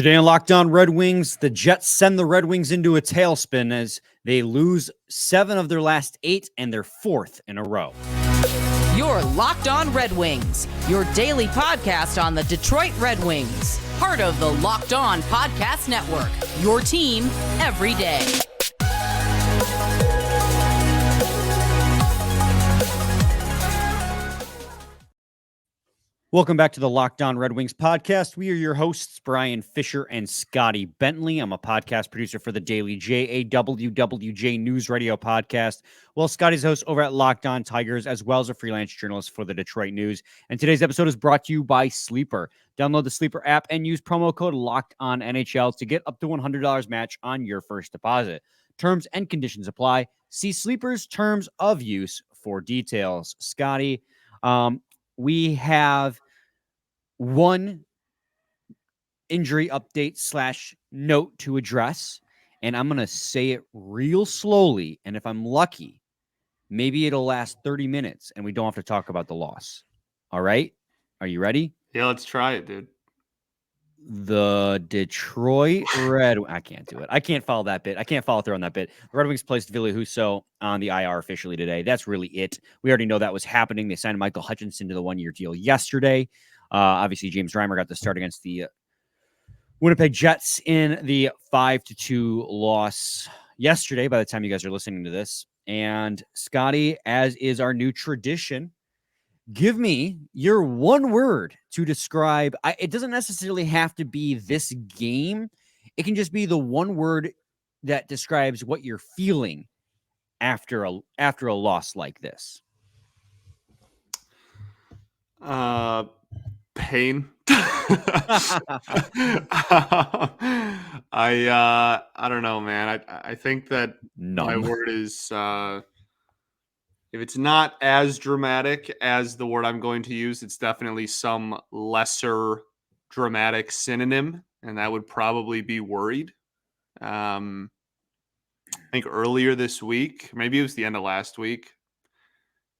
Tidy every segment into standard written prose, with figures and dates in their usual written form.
Today on Locked On Red Wings, the Jets send the Red Wings into a tailspin as they lose 7 of their last 8 and their 4th in a row. You're Locked On Red Wings, your daily podcast on the Detroit Red Wings. Part of the Locked On Podcast Network, your team every day. Welcome back to the Locked On Red Wings podcast. We are your hosts, Brian Fisher and Scotty Bentley. I'm a podcast producer for the daily JAWWJ News Radio podcast. Well, Scotty's host over at Locked On Tigers, as well as a freelance journalist for the Detroit News. And today's episode is brought to you by Sleeper. Download the Sleeper app and use promo code LOCKEDONNHL to get up to $100 match on your first deposit. Terms and conditions apply. See Sleeper's terms of use for details. Scotty, we have one injury update / note to address, and I'm going to say it real slowly. And if I'm lucky, maybe it'll last 30 minutes and we don't have to talk about the loss. All right? Are you ready? Yeah, let's try it, dude. The Detroit Red... I can't do it. I can't follow that bit. I can't follow through on that bit. The Red Wings placed Ville Husso on the IR officially today. That's really it. We already know that was happening. They signed Michael Hutchinson to the 1-year deal yesterday. Obviously, James Reimer got the start against the Winnipeg Jets in the 5-2 loss yesterday by the time you guys are listening to this. And Scotty, as is our new tradition, give me your one word to describe. It doesn't necessarily have to be this game. It can just be the one word that describes what you're feeling after a loss like this. Pain. I don't know, man. I think that my word is if it's not as dramatic as the word I'm going to use, it's definitely some lesser dramatic synonym, and that would probably be worried. I think earlier this week, maybe it was the end of last week.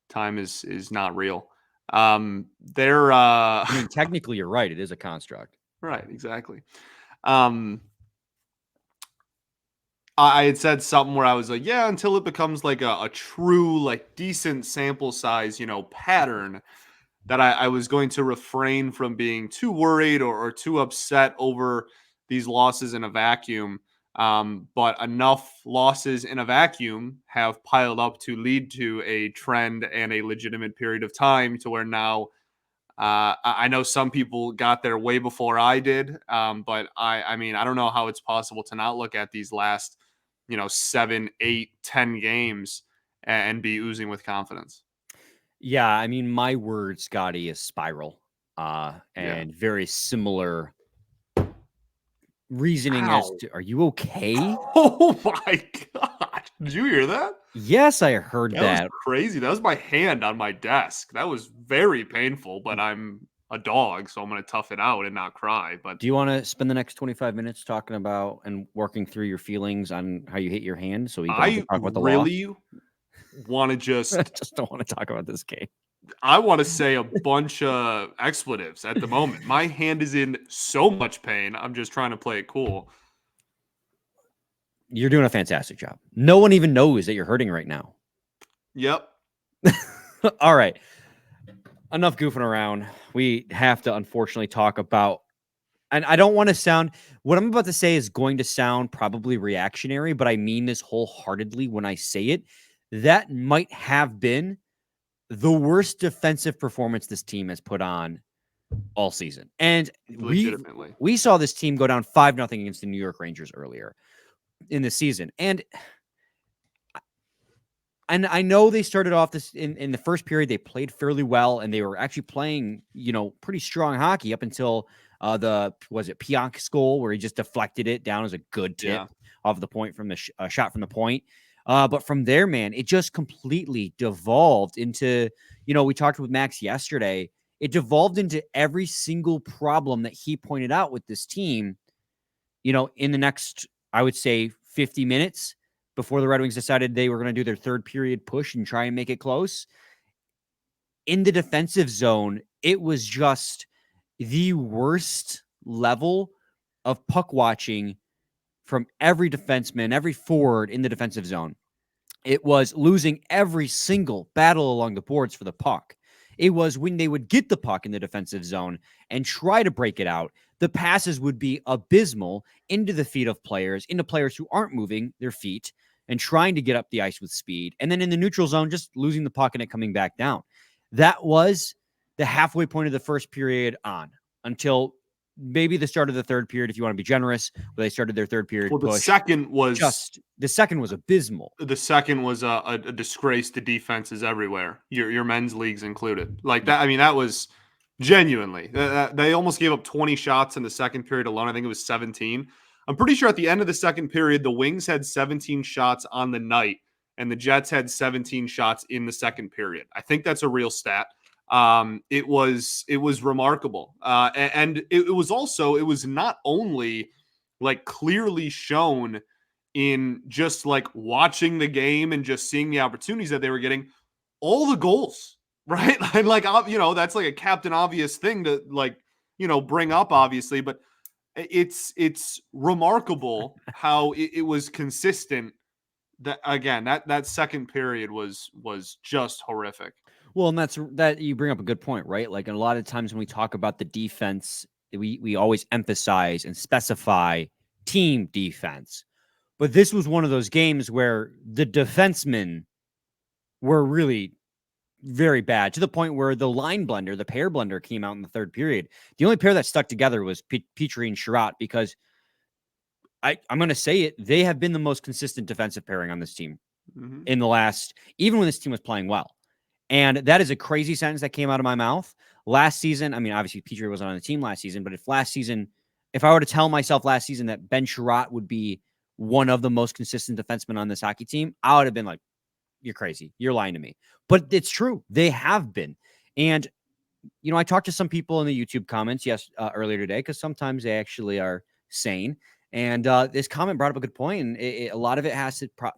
Time is not real. I mean, technically, you're right. It is a construct. Right, exactly. I had said something where I was like, yeah, until it becomes like a true, like decent sample size, pattern, that I was going to refrain from being too worried or too upset over these losses in a vacuum. But enough losses in a vacuum have piled up to lead to a trend and a legitimate period of time to where now I know some people got there way before I did. But I mean, I don't know how it's possible to not look at these last, 7, 8, 10 games and be oozing with confidence. Yeah. I mean, my word, Scotty, is spiral, and very similar reasoning. As to, are you okay? Oh my God. Did you hear that? Yes, I heard that. That was crazy. That was my hand on my desk. That was very painful, but I'm a dog, so I'm going to tough it out and not cry. But do you want to spend the next 25 minutes talking about and working through your feelings on how you hit your hand so you can talk about the really loss? Want to just don't want to talk about this game. I want to say a bunch of expletives at the moment. My hand is in so much pain. I'm just trying to play it cool. You're doing a fantastic job. No one even knows that you're hurting right now. Yep. All right. Enough goofing around. We have to unfortunately talk about, and I don't want to sound, what I'm about to say is going to sound probably reactionary, but I mean this wholeheartedly when I say it. That might have been the worst defensive performance this team has put on all season. And we saw this team go down 5-0 against the New York Rangers earlier in the season. And I know they started off this in the first period, they played fairly well and they were actually playing, pretty strong hockey up until Pionk's goal where he just deflected it down as a good tip off the point from the shot from the point. But from there, man, it just completely devolved into, we talked with Max yesterday. It devolved into every single problem that he pointed out with this team, in the next, I would say 50 minutes before the Red Wings decided they were going to do their third period push and try and make it close. In the defensive zone, it was just the worst level of puck watching from every defenseman, every forward in the defensive zone. It was losing every single battle along the boards for the puck. It was when they would get the puck in the defensive zone and try to break it out, the passes would be abysmal into the feet of players, into players who aren't moving their feet and trying to get up the ice with speed. And then in the neutral zone, just losing the puck and it coming back down. That was the halfway point of the first period on until maybe the start of the third period, if you want to be generous, where they started their third period Well, push. The second was abysmal. The second was a disgrace to defenses everywhere, your men's leagues included. Like that, I mean, that was genuinely. They almost gave up 20 shots in the second period alone. I think it was 17. I'm pretty sure at the end of the second period, the Wings had 17 shots on the night, and the Jets had 17 shots in the second period. I think that's a real stat. It was remarkable, and it was not only like clearly shown in just like watching the game and just seeing the opportunities that they were getting, all the goals, right? And like, that's like a captain obvious thing to like, bring up obviously, but it's remarkable how it was consistent. That again, that second period was just horrific. Well, and that you bring up a good point, right? Like a lot of times when we talk about the defense, we always emphasize and specify team defense. But this was one of those games where the defensemen were really very bad, to the point where the line blender, the pair blender, came out in the third period. The only pair that stuck together was Petrie and Sherratt, because I'm going to say it, they have been the most consistent defensive pairing on this team in the last, even when this team was playing well. And that is a crazy sentence that came out of my mouth. Last season, I mean, obviously Petrie wasn't on the team last season, but if I were to tell myself last season that Ben Sherratt would be one of the most consistent defensemen on this hockey team, I would have been like, you're crazy. You're lying to me. But it's true. They have been. And, I talked to some people in the YouTube comments earlier today, because sometimes they actually are sane. And this comment brought up a good point. And a lot of it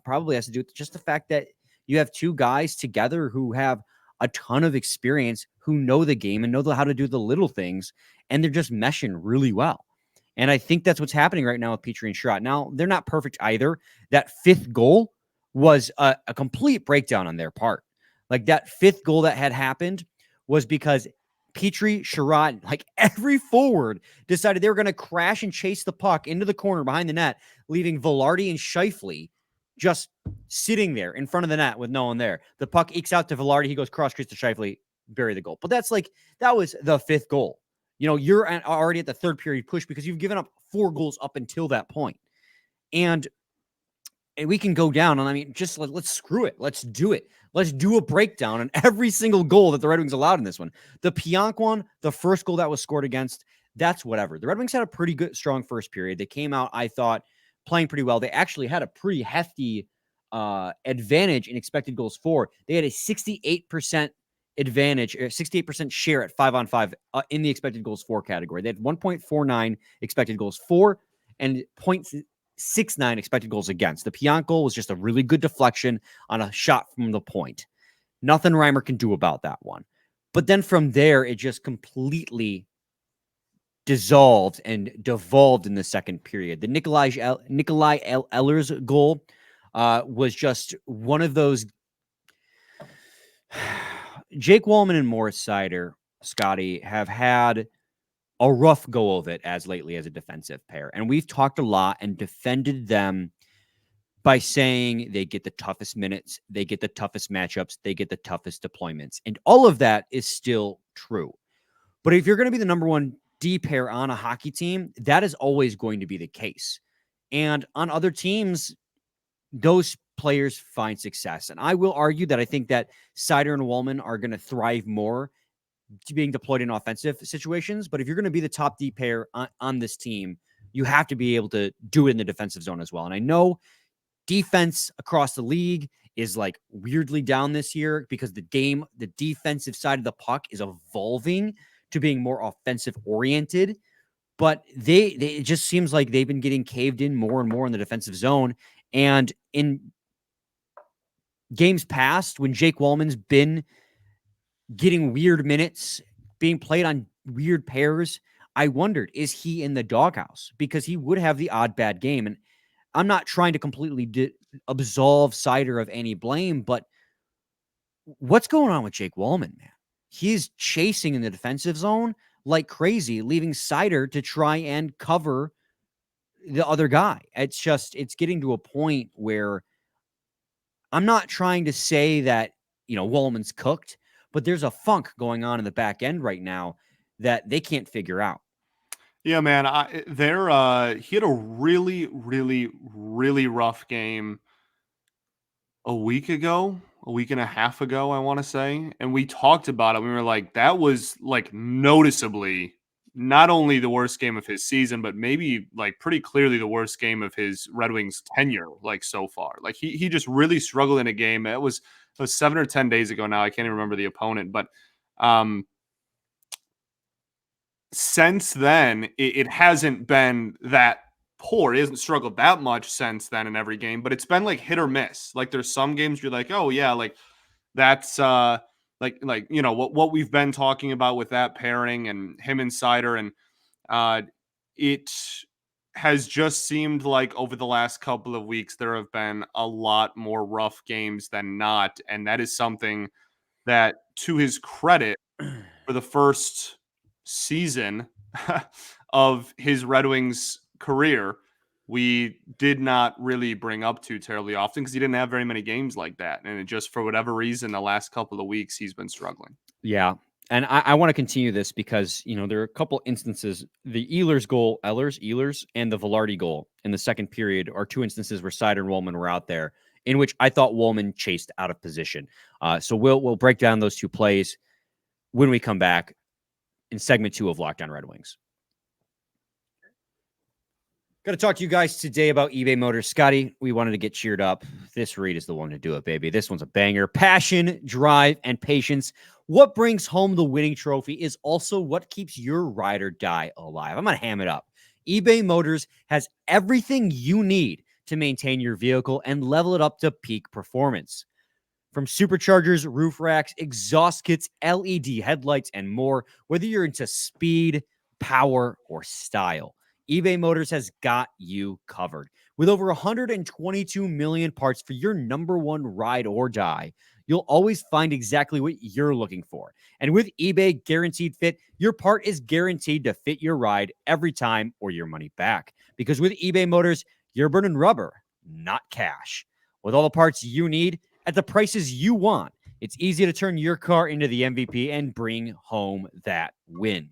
probably has to do with just the fact that you have two guys together who have a ton of experience, who know the game and know how to do the little things. And they're just meshing really well. And I think that's what's happening right now with Petrie and Sherratt. Now, they're not perfect either. That fifth goal was a complete breakdown on their part. Like that fifth goal that had happened was because Petrie, Sherratt, like every forward decided they were going to crash and chase the puck into the corner behind the net, leaving Velarde and Scheifele just sitting there in front of the net with no one there. The puck ekes out to Velarde. He goes cross-crease to Scheifele, bury the goal. But that was the fifth goal. You're already at the third period push because you've given up 4 goals up until that point. And we can go down, and I mean, just let's screw it. Let's do it. Let's do a breakdown on every single goal that the Red Wings allowed in this one. The Pionk one, the first goal that was scored against, that's whatever. The Red Wings had a pretty good, strong first period. They came out, I thought, playing pretty well. They actually had a pretty hefty advantage in expected goals for. They had a 68% advantage, or 68% share at 5-on-5 in the expected goals for category. They had 1.49 expected goals for and 0.69 expected goals against. The Pionk goal was just a really good deflection on a shot from the point. Nothing Reimer can do about that one. But then from there, it just completely dissolved and devolved in the second period. The Nikolai Ehlers goal was just one of those. Jake Wallman and Morris Seider, Scotty, have had a rough go of it as lately as a defensive pair. And we've talked a lot and defended them by saying they get the toughest minutes, they get the toughest matchups, they get the toughest deployments. And all of that is still true. But if you're going to be the number one D pair on a hockey team, that is always going to be the case. And on other teams, those players find success. And I will argue that I think that Seider and Wallman are going to thrive more to being deployed in offensive situations. But if you're going to be the top D pair on this team, you have to be able to do it in the defensive zone as well. And I know defense across the league is like weirdly down this year because the defensive side of the puck is evolving to being more offensive oriented. But it just seems like they've been getting caved in more and more in the defensive zone. And in games past, when Jake Wallman's been getting weird minutes, being played on weird pairs, I wondered, is he in the doghouse? Because he would have the odd bad game. And I'm not trying to completely absolve Seider of any blame, but what's going on with Jake Wallman, man? He's chasing in the defensive zone like crazy, leaving Seider to try and cover the other guy. It's getting to a point where I'm not trying to say that, Wallman's cooked, but there's a funk going on in the back end right now that they can't figure out. Yeah, man. He had a really, really, really rough game a week and a half ago, I want to say. And we talked about it. We were like, that was like noticeably not only the worst game of his season, but maybe like pretty clearly the worst game of his Red Wings tenure, like so far. Like he just really struggled in a game. It was 7 or 10 days ago now. I can't even remember the opponent, but since then, it hasn't been that poor. He hasn't struggled that much since then in every game, but it's been like hit or miss. Like there's some games you're like, oh yeah, like that's what we've been talking about with that pairing and him and Seider, and it has just seemed like over the last couple of weeks there have been a lot more rough games than not, and that is something that, to his credit, for the first season of his Red Wings career, we did not really bring up too terribly often because he didn't have very many games like that. And it just, for whatever reason, the last couple of weeks, he's been struggling. Yeah. And I want to continue this because, there are a couple instances. The Ehlers, and the Velarde goal in the second period are two instances where Seider and Wallman were out there, in which I thought Wallman chased out of position. So we'll break down those two plays when we come back in segment 2 of Locked On Red Wings. Got to talk to you guys today about eBay Motors. Scotty, we wanted to get cheered up. This read is the one to do it, baby. This one's a banger. Passion, drive, and patience. What brings home the winning trophy is also what keeps your ride or die alive. I'm going to ham it up. eBay Motors has everything you need to maintain your vehicle and level it up to peak performance. From superchargers, roof racks, exhaust kits, LED headlights, and more, whether you're into speed, power, or style, eBay Motors has got you covered. With over 122 million parts for your number one ride or die, you'll always find exactly what you're looking for. And with eBay Guaranteed Fit, your part is guaranteed to fit your ride every time or your money back. Because with eBay Motors, you're burning rubber, not cash. With all the parts you need, at the prices you want, it's easy to turn your car into the MVP and bring home that win.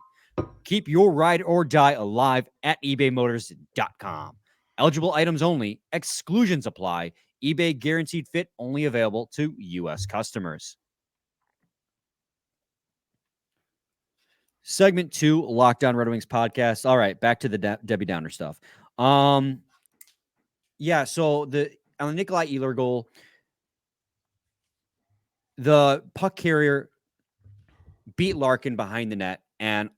Keep your ride or die alive at ebaymotors.com. Eligible items only. Exclusions apply. eBay Guaranteed Fit only available to U.S. customers. Segment 2, Locked On Red Wings podcast. All right, back to the Debbie Downer stuff. Yeah, so on the Nikolai Ehlers goal, the puck carrier beat Larkin behind the net, and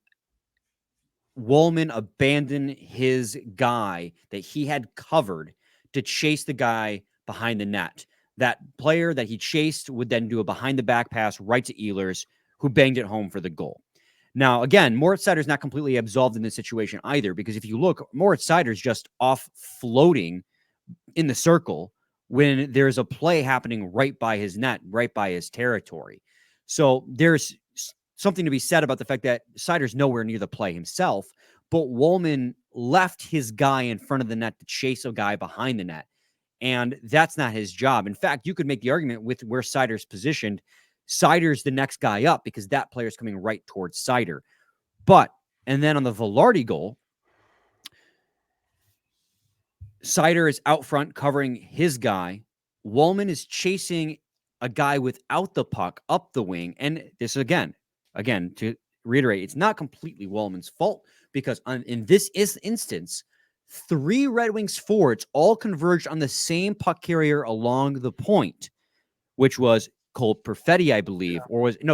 Wallman abandoned his guy that he had covered to chase the guy behind the net. That player that he chased would then do a behind-the-back pass right to Ehlers, who banged it home for the goal. Now, again, Moritz Seider's not completely absolved in this situation either, because if you look, Moritz Seider's just off floating in the circle when there's a play happening right by his net, right by his territory. So there's something to be said about the fact that Seider's nowhere near the play himself, but Wallman left his guy in front of the net to chase a guy behind the net. And that's not his job. In fact, you could make the argument with where Seider's positioned, Seider's the next guy up because that player's coming right towards Seider. And then on the Velarde goal, Seider is out front covering his guy. Wallman is chasing a guy without the puck up the wing. And this again, to reiterate, it's not completely Wallman's fault because in this instance, 3 Red Wings forwards all converged on the same puck carrier along the point, which was Cole Perfetti, I believe,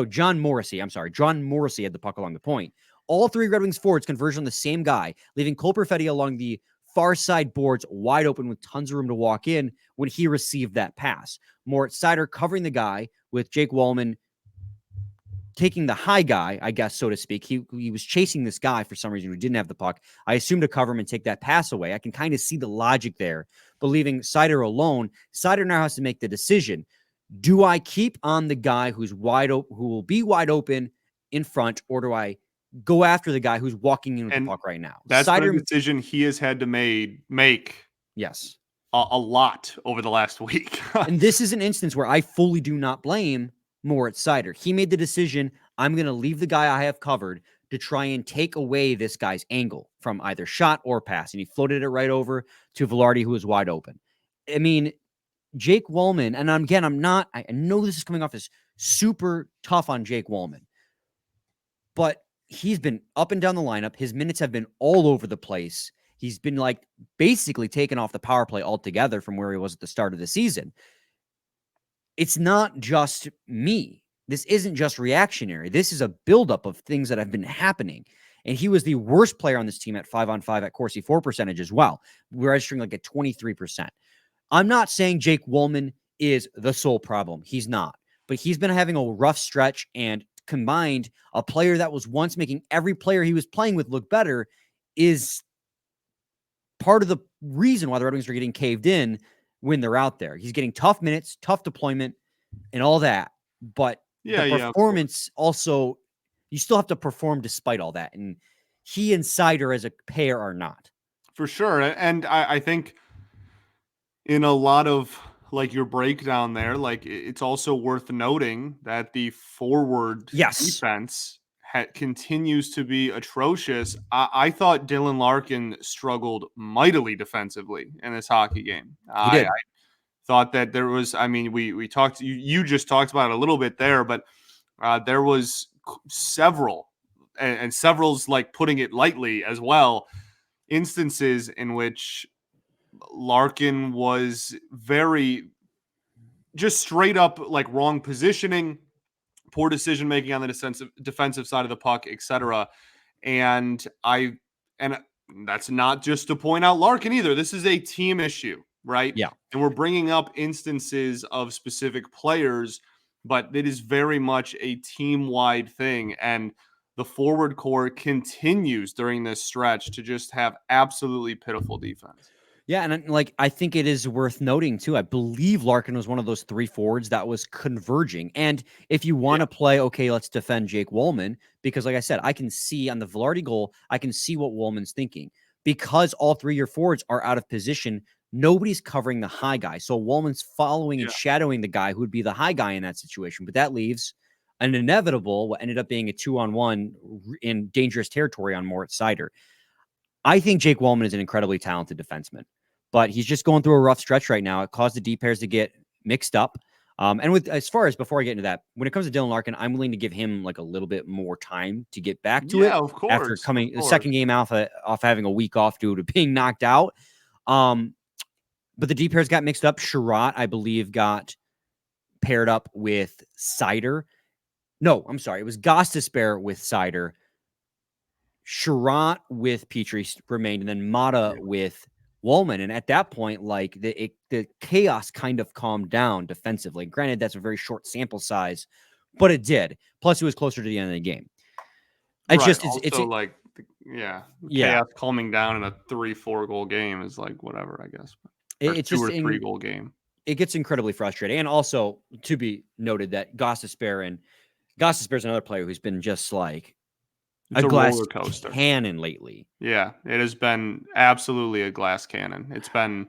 John Morrissey. I'm sorry. John Morrissey had the puck along the point. All 3 Red Wings forwards converged on the same guy, leaving Cole Perfetti along the far side boards wide open with tons of room to walk in when he received that pass. Moritz Seider covering the guy with Jake Wallman taking the high guy, I guess, so to speak. He was chasing this guy for some reason who didn't have the puck. I assumed to cover him and take that pass away. I can kind of see the logic there. But leaving Seider alone, Seider now has to make the decision. Do I keep on the guy who's wide open, who will be wide open in front, or do I go after the guy who's walking in with the puck right now? That's been a decision he has had to make. Yes. A lot over the last week. And this is an instance where I fully do not blame Moritz Seider. He made the decision, I'm going to leave the guy I have covered to try and take away this guy's angle from either shot or pass. And he floated it right over to Velarde, who was wide open. I mean, Jake Wallman, and again, I know this is coming off as super tough on Jake Wallman, but he's been up and down the lineup. His minutes have been all over the place. He's been like basically taken off the power play altogether from where he was at the start of the season. It's not just me. This isn't just reactionary. This is a buildup of things that have been happening. And he was the worst player on this team at 5-on-5 at Corsi 4 percentage as well. We're registering like at 23%. I'm not saying Jake Wallman is the sole problem. He's not. But he's been having a rough stretch, and combined, a player that was once making every player he was playing with look better is part of the reason why the Red Wings are getting caved in when they're out there. He's getting tough minutes, tough deployment, and all that. But the performance also, you still have to perform despite all that. And he and Seider as a pair are not. For sure. And I think in a lot of like your breakdown there, like it's also worth noting that the forward defense continues to be atrocious. I thought Dylan Larkin struggled mightily defensively in this hockey game. I thought that there was, I mean, we talked, you just talked about it a little bit there, but there was several, and several's like putting it lightly as well, instances in which Larkin was very just straight up like wrong positioning, poor decision making on the defensive side of the puck, etc. And that's not just to point out Larkin either. This is a team issue, right? Yeah. And we're bringing up instances of specific players, but it is very much a team-wide thing. And the forward core continues during this stretch to just have absolutely pitiful defense. Yeah, and like I think it is worth noting too. I believe Larkin was one of those three forwards that was converging. And if you want to play, okay, let's defend Jake Wallman, because like I said, I can see on the Velarde goal, I can see what Wallman's thinking. Because all three of your forwards are out of position, nobody's covering the high guy. So Wallman's following and shadowing the guy who would be the high guy in that situation. But that leaves an inevitable, what ended up being a 2-on-1 in dangerous territory on Moritz Seider. I think Jake Wallman is an incredibly talented defenseman, but he's just going through a rough stretch right now. It caused the D pairs to get mixed up. And with as far as before I get into that, when it comes to Dylan Larkin, I'm willing to give him like a little bit more time to get back to it. Of course. After coming the second game off having a week off due to being knocked out. But the D pairs got mixed up. Sherratt, I believe, got paired up with Seider. No, I'm sorry. It was Gostisbehere with Seider. Sherratt with Petrie remained, and then Mata with Wallman. And at that point, like the chaos kind of calmed down defensively. Granted, that's a very short sample size, but it did. Plus, it was closer to the end of the game. Chaos calming down in a 3-4 goal game is like whatever, I guess. It's 2 just or 3 goal game. It gets incredibly frustrating. And also to be noted that Gostisbehere is another player who's been just like a glass roller coaster cannon lately. Yeah, it has been absolutely a glass cannon. It's been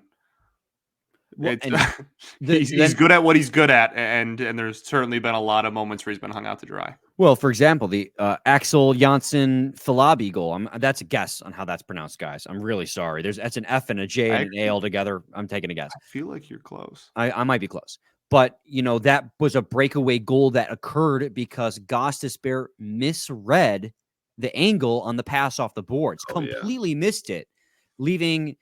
he's good at what he's good at, and there's certainly been a lot of moments where he's been hung out to dry. Well, for example, the Axel Janssen Falabi goal. That's a guess on how that's pronounced, guys. I'm really sorry. That's an F and a J and an A all together. I'm taking a guess. I feel like you're close. I might be close. But, that was a breakaway goal that occurred because Gostisbehere misread the angle on the pass off the boards. Completely missed it, leaving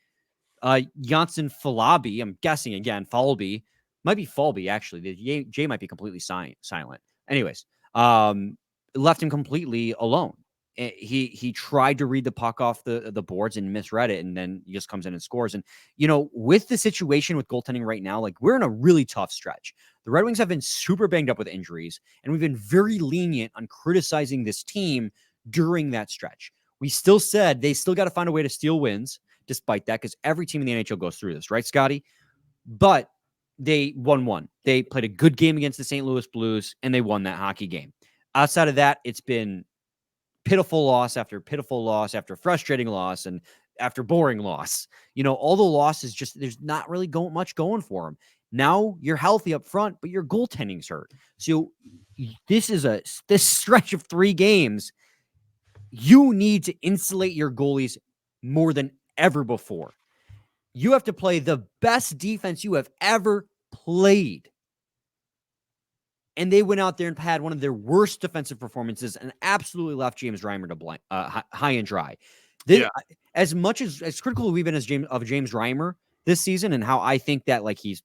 Janssen Falabi, I'm guessing again, Falby, might be Falby actually. The J might be completely silent. Anyways, left him completely alone. he tried to read the puck off the boards and misread it, and then he just comes in and scores. And, you know, with the situation with goaltending right now, like, we're in a really tough stretch. The Red Wings have been super banged up with injuries, and we've been very lenient on criticizing this team during that stretch. We still said they still got to find a way to steal wins despite that, because every team in the NHL goes through this, right, Scotty? But they won. They played a good game against the St. Louis Blues, and they won that hockey game. Outside of that, it's been pitiful loss after pitiful loss after frustrating loss and after boring loss. You know, all the losses, just there's not really much going for them. Now you're healthy up front, but your goaltending's hurt. So this stretch of 3 games, you need to insulate your goalies more than ever before. You have to play the best defense you have ever played. And they went out there and had one of their worst defensive performances and absolutely left James Reimer to high and dry. As much as critical we've been of James Reimer this season, and how I think that, like, he's,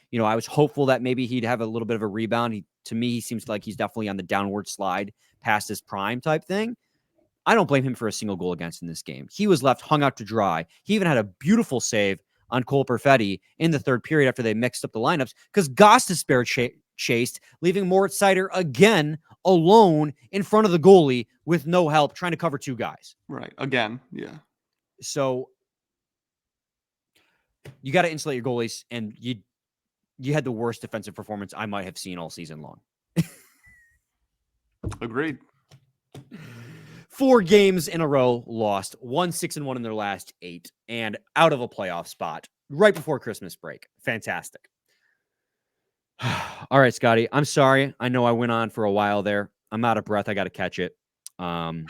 you know, I was hopeful that maybe he'd have a little bit of a rebound. To me, he seems like he's definitely on the downward slide past his prime type thing. I don't blame him for a single goal against in this game. He was left hung out to dry. He even had a beautiful save on Cole Perfetti in the third period after they mixed up the lineups, because Gostisbehere chased, leaving Moritz Seider again alone in front of the goalie with no help, trying to cover 2 guys. Right. Again. Yeah. So you got to insulate your goalies, and you had the worst defensive performance I might have seen all season long. Agreed. 4 games in a row lost, 6-1 in their last 8, and out of a playoff spot right before Christmas break. Fantastic. All right, Scotty, I'm sorry. I know I went on for a while there. I'm out of breath. I got to catch it. When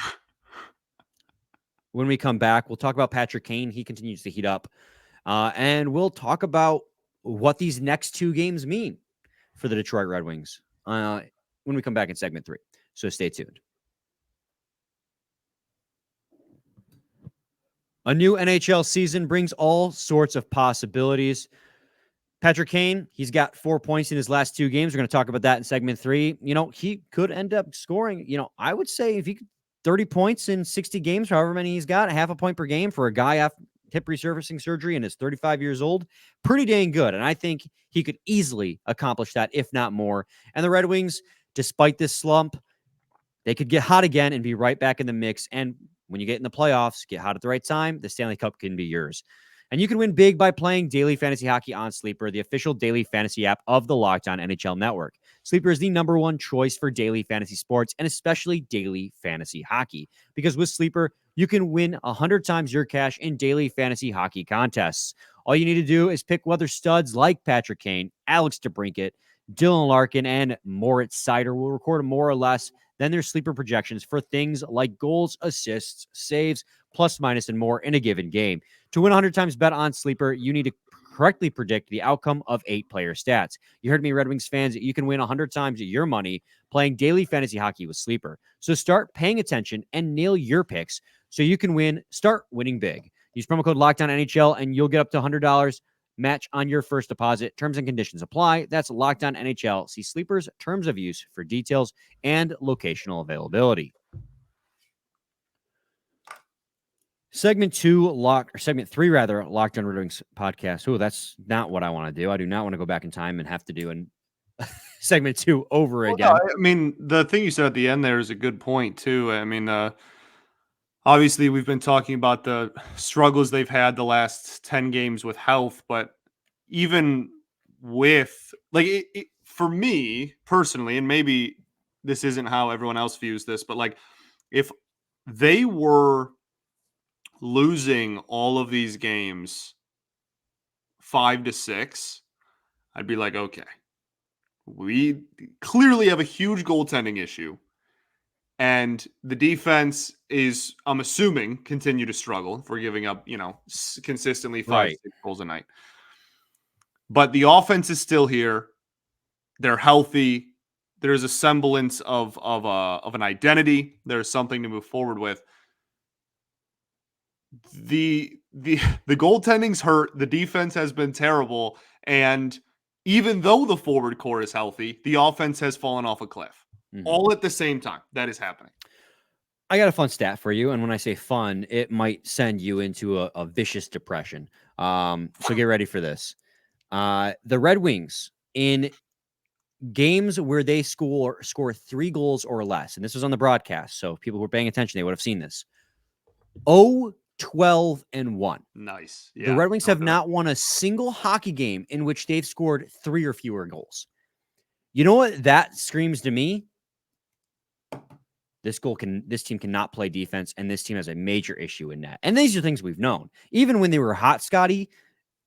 we come back, we'll talk about Patrick Kane. He continues to heat up. And we'll talk about what these next 2 games mean for the Detroit Red Wings when we come back in segment 3. So stay tuned. A new NHL season brings all sorts of possibilities. Patrick Kane, he's got 4 points in his last 2 games. We're going to talk about that in segment 3. You know, he could end up scoring, you know, I would say if he could 30 points in 60 games, however many he's got, half a point per game for a guy after hip resurfacing surgery and is 35 years old, pretty dang good. And I think he could easily accomplish that, if not more. And the Red Wings, despite this slump, they could get hot again and be right back in the mix. And when you get in the playoffs, get hot at the right time, the Stanley Cup can be yours. And you can win big by playing daily fantasy hockey on Sleeper, the official daily fantasy app of the Locked On NHL Network. Sleeper is the number 1 choice for daily fantasy sports, and especially daily fantasy hockey. Because with Sleeper, you can win 100 times your cash in daily fantasy hockey contests. All you need to do is pick whether studs like Patrick Kane, Alex DeBrincat, Dylan Larkin, and Moritz Seider will record more or less than their sleeper projections for things like goals, assists, saves, plus, minus, and more in a given game. To win 100 times bet on Sleeper, you need to correctly predict the outcome of 8 player stats. You heard me, Red Wings fans. You can win 100 times your money playing daily fantasy hockey with Sleeper. So start paying attention and nail your picks so you can start winning big. Use promo code LOCKDOWNNHL and you'll get up to $100 match on your first deposit. Terms and conditions apply. That's Lockdown NHL. See Sleeper's terms of use for details and locational availability. Segment 3, Locked On Red Wings podcast. Oh, that's not what I want to do. I do not want to go back in time and have to do segment 2 over again. No, I mean, the thing you said at the end there is a good point too. I mean, obviously we've been talking about the struggles they've had the last 10 games with health, but even with, like, for me personally, and maybe this isn't how everyone else views this, but like, if they were losing all of these games 5-6, I'd be like, okay, we clearly have a huge goaltending issue. And the defense is, I'm assuming, continue to struggle for giving up, you know, consistently 5-6 goals a night. But the offense is still here. They're healthy. There's a semblance of an identity. There's something to move forward with. The goaltending's hurt. The defense has been terrible. And even though the forward core is healthy, the offense has fallen off a cliff. Mm-hmm. All at the same time. That is happening. I got a fun stat for you, and when I say fun, it might send you into a vicious depression. So get ready for this. The Red Wings in games where they score 3 goals or less, and this was on the broadcast, so if people were paying attention, they would have seen this. 0-12-1. Nice. The Yeah. Red Wings have Okay. not won a single hockey game in which they've scored 3 or fewer goals. You know what that screams to me? This team cannot play defense, and this team has a major issue in net. And these are things we've known. Even when they were hot, Scotty,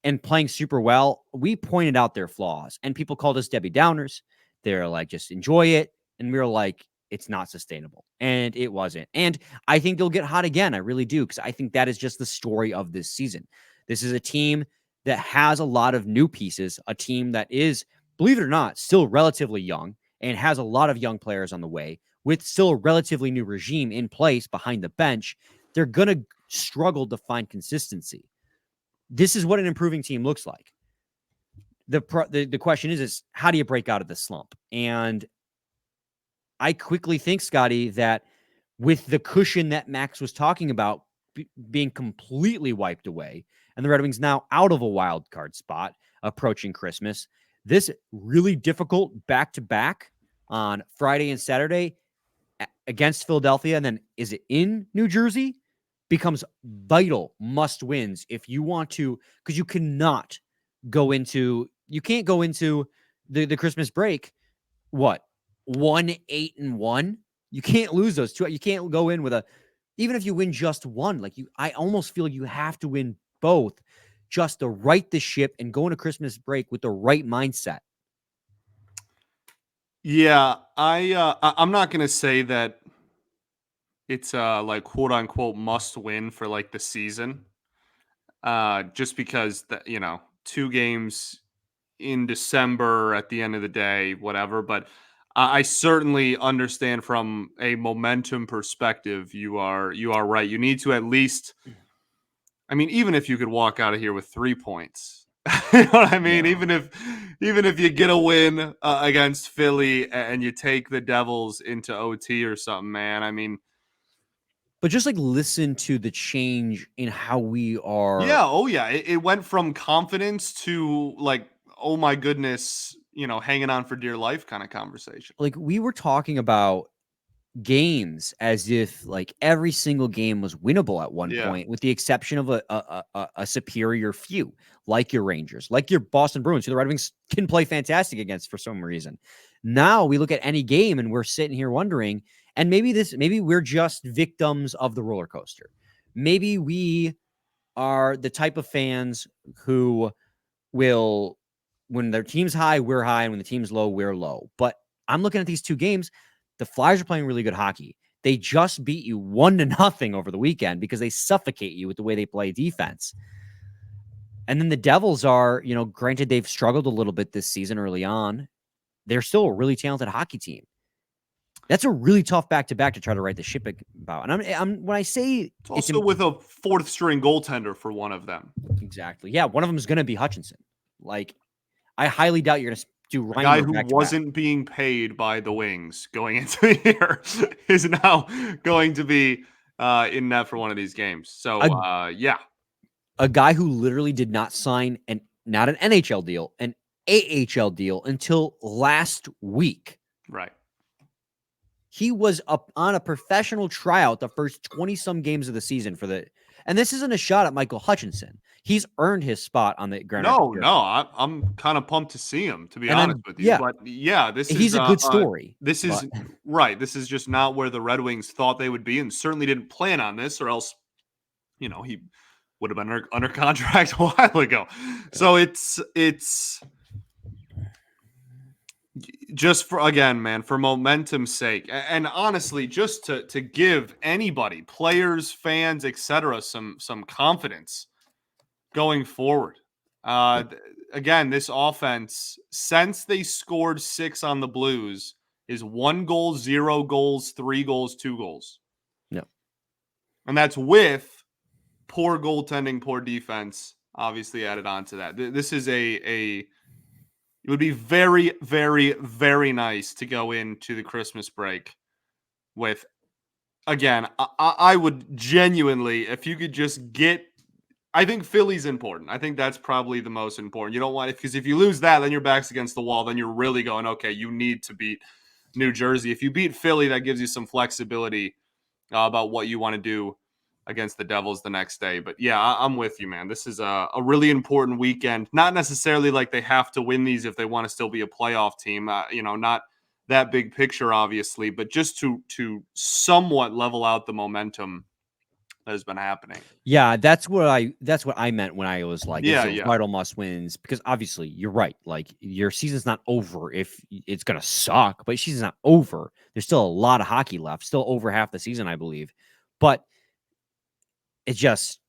and playing super well, we pointed out their flaws, and people called us Debbie Downers. They're like, just enjoy it. And we were like, it's not sustainable. And it wasn't. And I think they'll get hot again. I really do, because I think that is just the story of this season. This is a team that has a lot of new pieces, a team that is, believe it or not, still relatively young and has a lot of young players on the way with still a relatively new regime in place behind the bench. They're going to struggle to find consistency. This is what an improving team looks like. The question is how do you break out of this slump? And I quickly think, Scotty, that with the cushion that Max was talking about being completely wiped away, and the Red Wings now out of a wild card spot approaching Christmas, this really difficult back-to-back on Friday and Saturday against Philadelphia, and then is it in New Jersey, becomes vital must-wins if you want to, because you can't go into the Christmas break, 1-8-1? You can't lose those two. You can't go in with even if you win just one, I almost feel you have to win both just to right the ship and go into Christmas break with the right mindset. Yeah, I'm not gonna say that it's like quote unquote must win for like the season. Just because that 2 games in December at the end of the day, whatever. But I certainly understand from a momentum perspective. You are right. You need to at least. I mean, even if you could walk out of here with 3 points, you know what I mean. Yeah. Even if you get a win against Philly and you take the Devils into OT or something, man. I mean, But just listen to the change in how we are. yeah. Oh, yeah. It went from confidence to oh my goodness, hanging on for dear life kind of conversation. We were talking about games as if every single game was winnable at one Yeah. point, with the exception of a superior few, like your Rangers, like your Boston Bruins, who the Red Wings can play fantastic against for some reason. Now we look at any game and we're sitting here wondering, and maybe we're just victims of the roller coaster. Maybe we are the type of fans who will, when their team's high, we're high, and when the team's low, we're low. But I'm looking at these 2 games. The Flyers are playing really good hockey. They just beat you 1-0 over the weekend because they suffocate you with the way they play defense. And then the Devils are, granted they've struggled a little bit this season early on. They're still a really talented hockey team. That's a really tough back-to-back to try to right the ship about. And I'm when I say it's also with a 4th string goaltender for one of them. Exactly. Yeah, one of them is going to be Hutchinson. I highly doubt you're going to do Reimer. A guy who wasn't being paid by the Wings going into the year is now going to be in net for one of these games. So, yeah. A guy who literally did not sign not an NHL deal, an AHL deal until last week. Right. He was up on a professional tryout the first 20-some games of the season and this isn't a shot at Michael Hutchinson. He's earned his spot on the ground. No, I'm kind of pumped to see him, to be honest with you. Yeah. But yeah, he's a good story. This is right. This is just not where the Red Wings thought they would be, and certainly didn't plan on this, or else, he would have been under contract a while ago. So it's just for momentum's sake, and honestly, just to give anybody, players, fans, etc., some confidence going forward. Again, this offense, since they scored 6 on the Blues, is 1 goal, 0 goals, 3 goals, 2 goals. No, and that's with poor goaltending, poor defense, obviously added on to that. This is it would be very, very, very nice to go into the Christmas break with again, I would genuinely, if you could just get, I think Philly's important. I think that's probably the most important. You don't want it because if you lose that, then your back's against the wall. Then you're really going, okay, you need to beat New Jersey. If you beat Philly, that gives you some flexibility about what you want to do against the Devils the next day. But yeah, I'm with you, man. This is a really important weekend. Not necessarily like they have to win these if they want to still be a playoff team. Not that big picture, obviously, but just to somewhat level out the momentum that has been happening. Yeah, that's what I meant when I was like, Yeah, it's a vital must wins, because obviously you're right. Like, your season's not over if it's gonna suck, but your season's not over. There's still a lot of hockey left, still over half the season, I believe. But it's just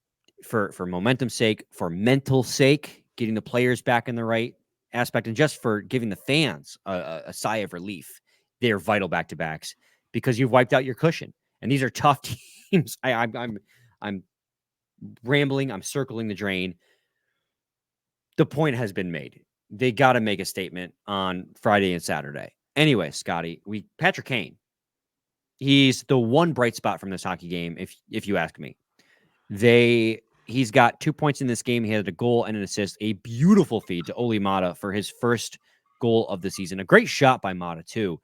for momentum's sake, for mental sake, getting the players back in the right aspect, and just for giving the fans a sigh of relief. They're vital back-to-backs because you've wiped out your cushion, and these are tough teams. I'm rambling. I'm circling the drain. The point has been made. They got to make a statement on Friday and Saturday. Anyway, Scotty, Patrick Kane. He's the one bright spot from this hockey game, if you ask me. He's got 2 points in this game. He had a goal and an assist. A beautiful feed to Olli Maatta for his first goal of the season. A great shot by Maatta too,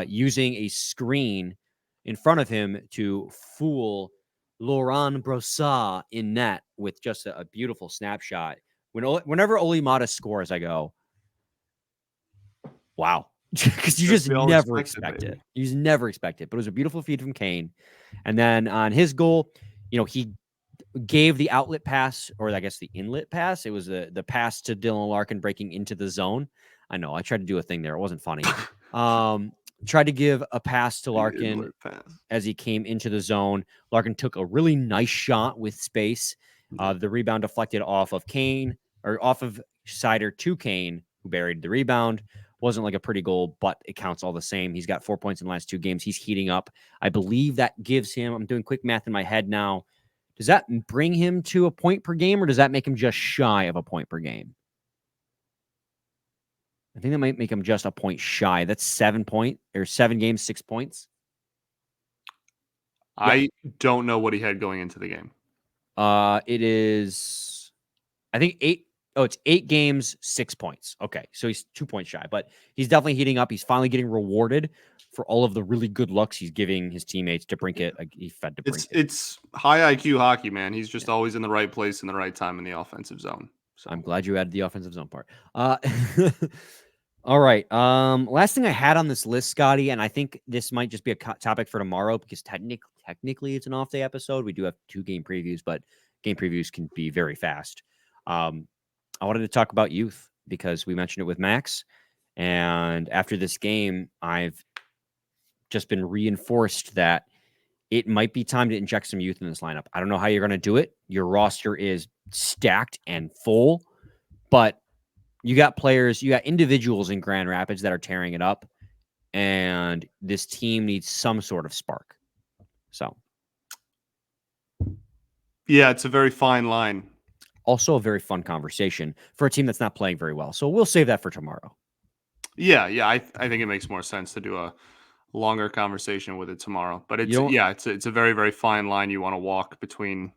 using a screen in front of him to fool Laurent Brossard in net with just a beautiful snapshot. Whenever Olli Maatta scores, I go, wow. Because you just never expect it. You just never expect it. But it was a beautiful feed from Kane. And then on his goal, he gave the outlet pass, or I guess the inlet pass. It was the pass to Dylan Larkin breaking into the zone. I know I tried to do a thing there. It wasn't funny. Tried to give a pass to Larkin as he came into the zone. Larkin took a really nice shot with space. The rebound deflected off of Kane, or off of Sider to Kane, who buried the rebound. Wasn't like a pretty goal, but it counts all the same. He's got 4 points in the last 2 games. He's heating up. I believe that gives him, I'm doing quick math in my head now, does that bring him to a point per game, or does that make him just shy of a point per game? I think that might make him just a point shy. That's 7 games, 6 points. I don't know what he had going into the game. It is, I think 8. Oh, it's 8 games, 6 points. Okay, so he's 2 points shy, but he's definitely heating up. He's finally getting rewarded for all of the really good looks he's giving his teammates to Brinkett. He fed to Brinkett. It's high IQ hockey, man. He's just always in the right place in the right time in the offensive zone. So I'm glad you added the offensive zone part. All right. Last thing I had on this list, Scotty, and I think this might just be a topic for tomorrow because technically it's an off day episode. We do have 2 game previews, but game previews can be very fast. I wanted to talk about youth because we mentioned it with Max. And after this game, I've just been reinforced that it might be time to inject some youth in this lineup. I don't know how you're going to do it. Your roster is stacked and full, but you got players, you got individuals in Grand Rapids that are tearing it up, and this team needs some sort of spark. So, yeah, it's a very fine line. Also a very fun conversation for a team that's not playing very well. So we'll save that for tomorrow. Yeah. I think it makes more sense to do a longer conversation with it tomorrow. But it's a very, very fine line you want to walk between,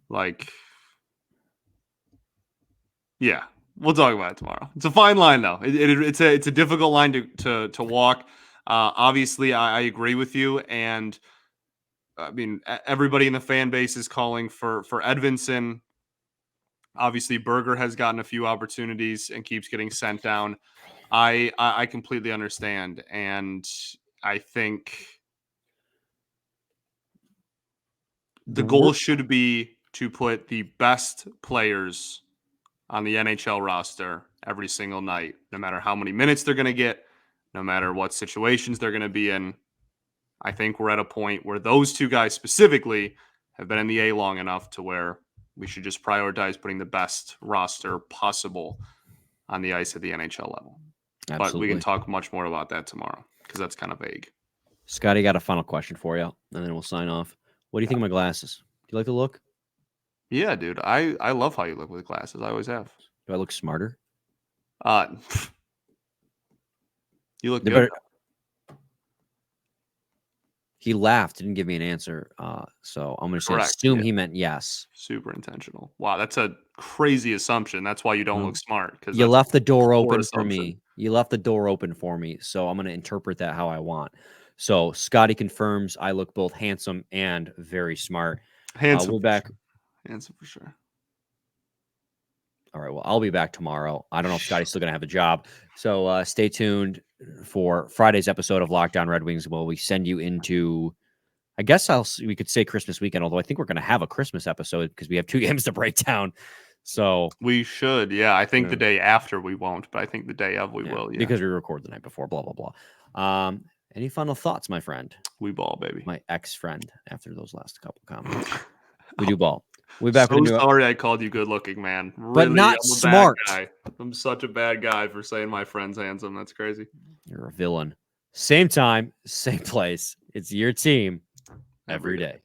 like, yeah, we'll talk about it tomorrow. It's a fine line though. It's a difficult line to walk. Obviously, I agree with you, and I mean everybody in the fan base is calling for Edvinsson. Obviously, Berger has gotten a few opportunities and keeps getting sent down. I completely understand, and I think the goal should be to put the best players on the NHL roster every single night, no matter how many minutes they're going to get, no matter what situations they're going to be in. I think we're at a point where those 2 guys specifically have been in the A long enough to where we should just prioritize putting the best roster possible on the ice at the NHL level. Absolutely. But we can talk much more about that tomorrow because that's kind of vague. Scotty, got a final question for you, and then we'll sign off. What do you think of my glasses? Do you like the look? Yeah, dude. I love how you look with glasses. I always have. Do I look smarter? You look good. He laughed, didn't give me an answer. So I'm going to Correct, assume yeah. he meant yes. Super intentional. Wow, that's a crazy assumption. That's why you don't Well, look smart, because You that's a left the door poor open for assumption. me. You left the door open for me. So I'm going to interpret that how I want. So Scotty confirms I look both handsome and very smart. Handsome We're for back. sure. Handsome for sure. All right. Well, I'll be back tomorrow. I don't know if Scotty's still going to have a job. So stay tuned for Friday's episode of Lockdown Red Wings. Well, we send you into, I guess we could say Christmas weekend, although I think we're going to have a Christmas episode because we have 2 games to break down. So We should, yeah. I think the day after we won't, but I think the day of we will, yeah. Because we record the night before, blah, blah, blah. Any final thoughts, my friend? We ball, baby. My ex-friend, after those last couple comments. We do ball. We'll be back So with a new sorry I called you good looking, man. Really, But not I'm a smart. bad guy. I'm such a bad guy for saying my friend's handsome. That's crazy. You're a villain. Same time, same place. It's your team every day.